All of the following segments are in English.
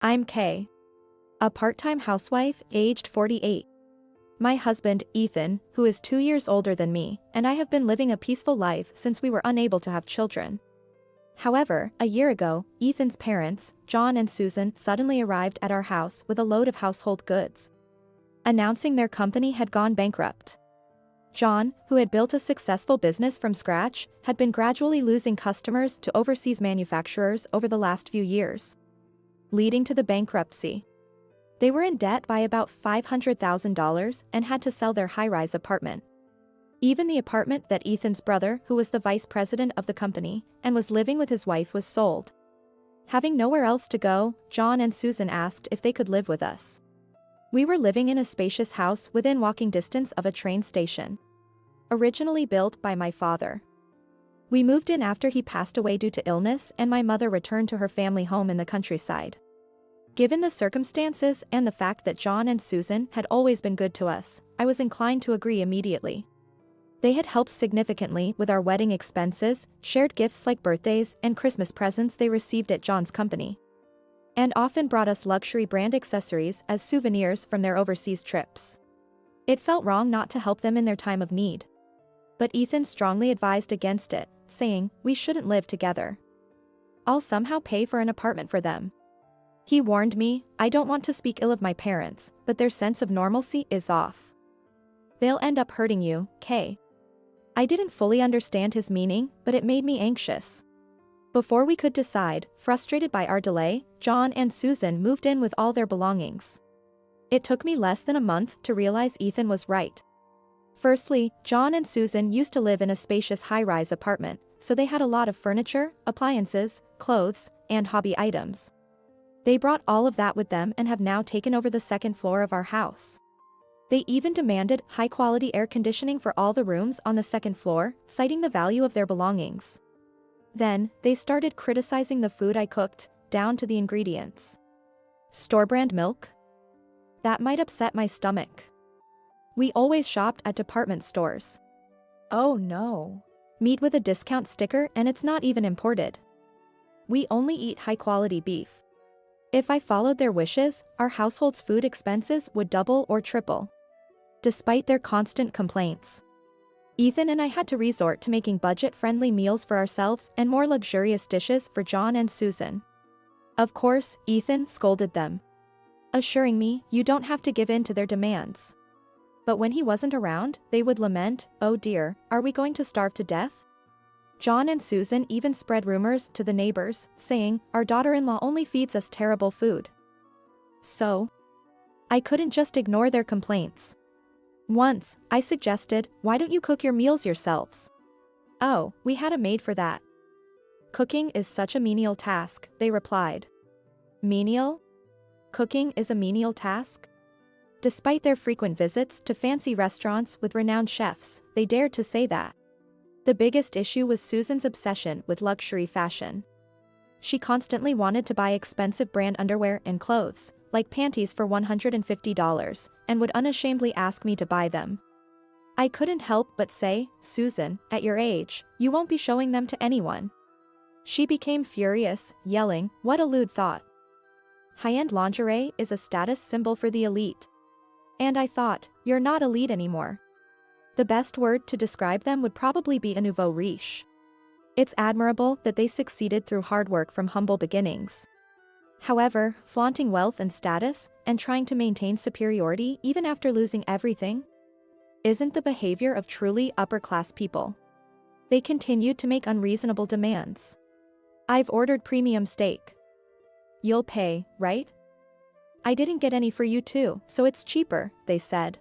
I'm Kay, a part-time housewife, aged 48. My husband, Ethan, who is 2 years older than me, and I have been living a peaceful life since we were unable to have children. However, a year ago, Ethan's parents, John and Susan, suddenly arrived at our house with a load of household goods, announcing their company had gone bankrupt. John, who had built a successful business from scratch, had been gradually losing customers to overseas manufacturers over the last few years, leading to the bankruptcy. They were in debt by about $500,000 and had to sell their high-rise apartment. Even the apartment that Ethan's brother, who was the vice president of the company and was living with his wife, was sold. Having nowhere else to go, John and Susan asked if they could live with us. We were living in a spacious house within walking distance of a train station, originally built by my father. We moved in after he passed away due to illness, and my mother returned to her family home in the countryside. Given the circumstances and the fact that John and Susan had always been good to us, I was inclined to agree immediately. They had helped significantly with our wedding expenses, shared gifts like birthdays and Christmas presents they received at John's company, and often brought us luxury brand accessories as souvenirs from their overseas trips. It felt wrong not to help them in their time of need. But Ethan strongly advised against it, saying, "We shouldn't live together. I'll somehow pay for an apartment for them." He warned me, "I don't want to speak ill of my parents, but their sense of normalcy is off. They'll end up hurting you, Kay." I didn't fully understand his meaning, but it made me anxious. Before we could decide, frustrated by our delay, John and Susan moved in with all their belongings. It took me less than a month to realize Ethan was right. Firstly, John and Susan used to live in a spacious high-rise apartment, so they had a lot of furniture, appliances, clothes, and hobby items. They brought all of that with them and have now taken over the second floor of our house. They even demanded high-quality air conditioning for all the rooms on the second floor, citing the value of their belongings. Then, they started criticizing the food I cooked, down to the ingredients. Store-brand milk? That might upset my stomach. We always shopped at department stores. Oh no. Meat with a discount sticker, and it's not even imported. We only eat high-quality beef. If I followed their wishes, our household's food expenses would double or triple. Despite their constant complaints, Ethan and I had to resort to making budget-friendly meals for ourselves and more luxurious dishes for John and Susan. Of course, Ethan scolded them, assuring me, "You don't have to give in to their demands." But when he wasn't around, they would lament, "Oh dear, are we going to starve to death?" John and Susan even spread rumors to the neighbors, saying, "Our daughter-in-law only feeds us terrible food." So, I couldn't just ignore their complaints. Once, I suggested, "Why don't you cook your meals yourselves?" "Oh, we had a maid for that." "Cooking is such a menial task," they replied. Menial? Cooking is a menial task? Despite their frequent visits to fancy restaurants with renowned chefs, they dared to say that. The biggest issue was Susan's obsession with luxury fashion. She constantly wanted to buy expensive brand underwear and clothes, like panties for $150, and would unashamedly ask me to buy them. I couldn't help but say, "Susan, at your age, you won't be showing them to anyone." She became furious, yelling, "What a lewd thought. High-end lingerie is a status symbol for the elite." And I thought, "You're not elite anymore." The best word to describe them would probably be a nouveau riche. It's admirable that they succeeded through hard work from humble beginnings. However, flaunting wealth and status, and trying to maintain superiority even after losing everything, isn't the behavior of truly upper-class people. They continued to make unreasonable demands. "I've ordered premium steak. You'll pay, right?" "I didn't get any for you too, so it's cheaper," they said,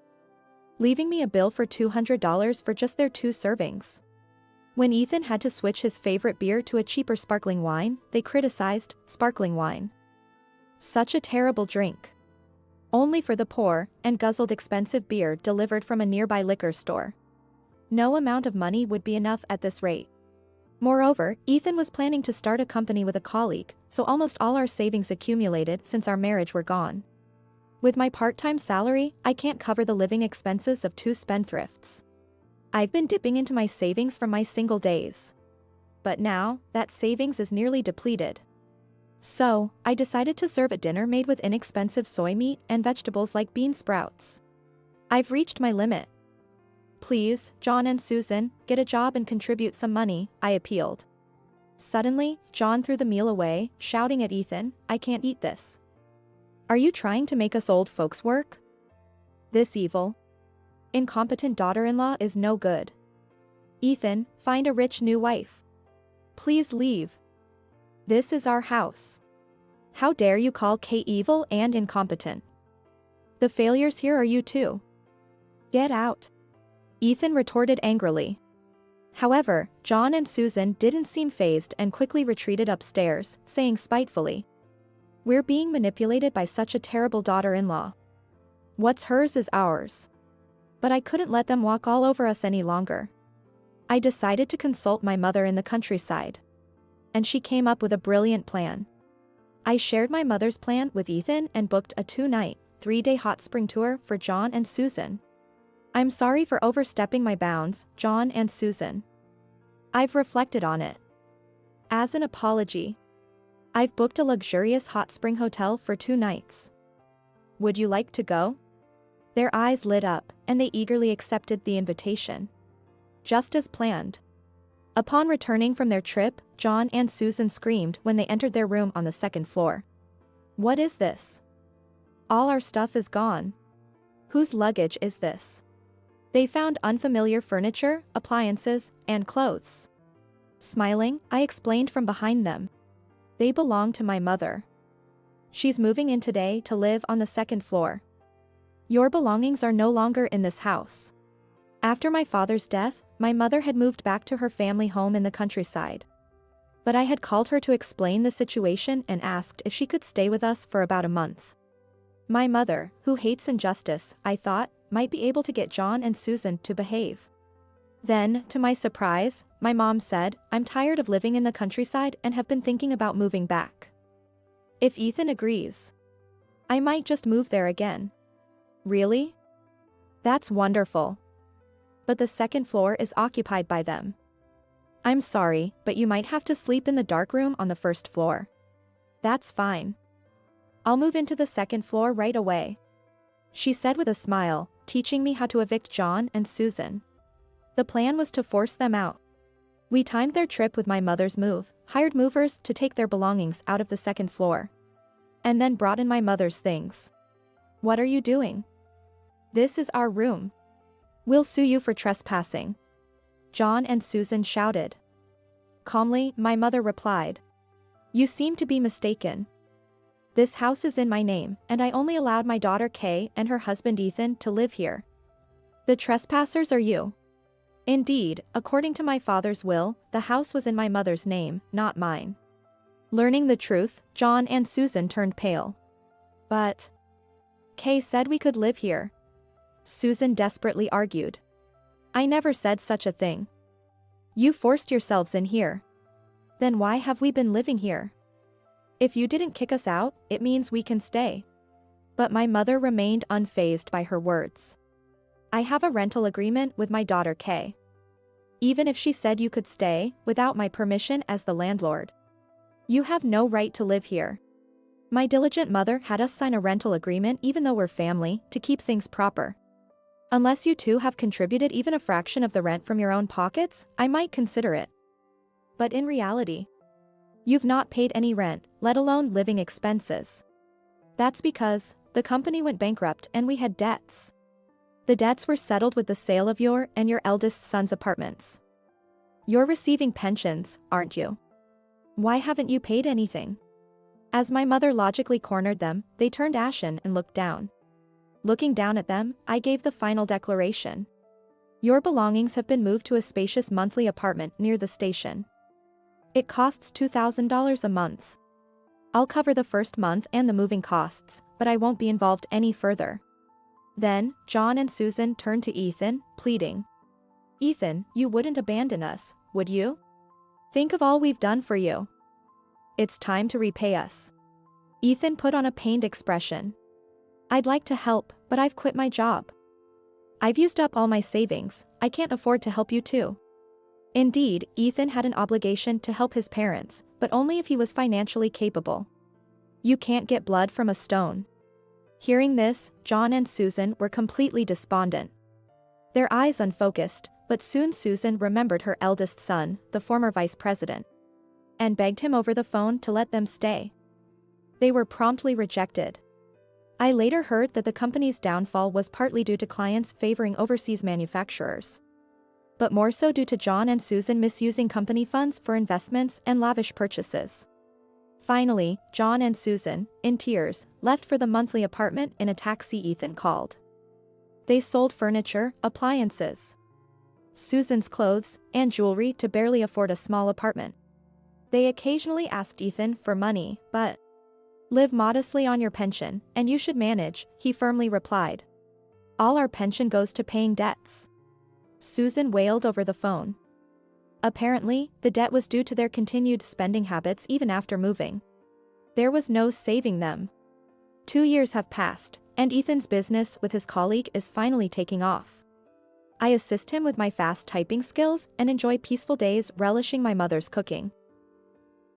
leaving me a bill for $200 for just their 2 servings. When Ethan had to switch his favorite beer to a cheaper sparkling wine, they criticized sparkling wine. Such a terrible drink. Only for the poor, and guzzled expensive beer delivered from a nearby liquor store. No amount of money would be enough at this rate. Moreover, Ethan was planning to start a company with a colleague, so almost all our savings accumulated since our marriage were gone. With my part-time salary, I can't cover the living expenses of 2 spendthrifts. I've been dipping into my savings from my single days. But now, that savings is nearly depleted. So, I decided to serve a dinner made with inexpensive soy meat and vegetables like bean sprouts. I've reached my limit. Please, John and Susan, get a job and contribute some money, I appealed. Suddenly, John threw the meal away, shouting at Ethan, I can't eat this. Are you trying to make us old folks work? This evil, incompetent daughter-in-law is no good. Ethan, find a rich new wife. Please leave. This is our house. How dare you call Kay evil and incompetent? The failures here are you too. Get out. Ethan retorted angrily. However, John and Susan didn't seem fazed and quickly retreated upstairs, saying spitefully, we're being manipulated by such a terrible daughter-in-law. What's hers is ours. But I couldn't let them walk all over us any longer. I decided to consult my mother in the countryside. And she came up with a brilliant plan. I shared my mother's plan with Ethan and booked a 2-night, 3-day hot spring tour for John and Susan. I'm sorry for overstepping my bounds, John and Susan. I've reflected on it. As an apology, I've booked a luxurious hot spring hotel for 2 nights. Would you like to go? Their eyes lit up, and they eagerly accepted the invitation. Just as planned. Upon returning from their trip, John and Susan screamed when they entered their room on the 2nd floor. What is this? All our stuff is gone. Whose luggage is this? They found unfamiliar furniture, appliances, and clothes. Smiling, I explained from behind them. They belong to my mother. She's moving in today to live on the 2nd floor. Your belongings are no longer in this house. After my father's death, my mother had moved back to her family home in the countryside. But I had called her to explain the situation and asked if she could stay with us for about a month. My mother, who hates injustice, I thought, might be able to get John and Susan to behave. Then, to my surprise, my mom said, I'm tired of living in the countryside and have been thinking about moving back. If Ethan agrees, I might just move there again. Really? That's wonderful. But the 2nd floor is occupied by them. I'm sorry, but you might have to sleep in the dark room on the 1st floor. That's fine. I'll move into the 2nd floor right away. She said with a smile, teaching me how to evict John and Susan. The plan was to force them out. We timed their trip with my mother's move, hired movers to take their belongings out of the 2nd floor. And then brought in my mother's things. What are you doing? This is our room. We'll sue you for trespassing. John and Susan shouted. Calmly, my mother replied. You seem to be mistaken. This house is in my name, and I only allowed my daughter Kay and her husband Ethan to live here. The trespassers are you. Indeed, according to my father's will, the house was in my mother's name, not mine. Learning the truth, John and Susan turned pale. But Kay said we could live here. Susan desperately argued. I never said such a thing. You forced yourselves in here. Then why have we been living here? If you didn't kick us out, it means we can stay. But my mother remained unfazed by her words. I have a rental agreement with my daughter Kay. Even if she said you could stay, without my permission as the landlord, you have no right to live here. My diligent mother had us sign a rental agreement even though we're family, to keep things proper. Unless you two have contributed even a fraction of the rent from your own pockets, I might consider it. But in reality, you've not paid any rent, let alone living expenses. That's because the company went bankrupt and we had debts. The debts were settled with the sale of your and your eldest son's apartments. You're receiving pensions, aren't you? Why haven't you paid anything? As my mother logically cornered them, they turned ashen and looked down. Looking down at them, I gave the final declaration. Your belongings have been moved to a spacious monthly apartment near the station. It costs $2,000 a month. I'll cover the first month and the moving costs, but I won't be involved any further. Then, John and Susan turned to Ethan, pleading. Ethan, you wouldn't abandon us, would you? Think of all we've done for you. It's time to repay us. Ethan put on a pained expression. I'd like to help, but I've quit my job. I've used up all my savings, I can't afford to help you too. Indeed, Ethan had an obligation to help his parents, but only if he was financially capable. You can't get blood from a stone. Hearing this, John and Susan were completely despondent. Their eyes unfocused, but soon Susan remembered her eldest son, the former vice president, and begged him over the phone to let them stay. They were promptly rejected. I later heard that the company's downfall was partly due to clients favoring overseas manufacturers, but more so due to John and Susan misusing company funds for investments and lavish purchases. Finally, John and Susan, in tears, left for the monthly apartment in a taxi Ethan called. They sold furniture, appliances, Susan's clothes, and jewelry to barely afford a small apartment. They occasionally asked Ethan for money, but live modestly on your pension, and you should manage, he firmly replied. All our pension goes to paying debts, Susan wailed over the phone. Apparently, the debt was due to their continued spending habits even after moving. There was no saving them. 2 years have passed, and Ethan's business with his colleague is finally taking off. I assist him with my fast typing skills and enjoy peaceful days relishing my mother's cooking.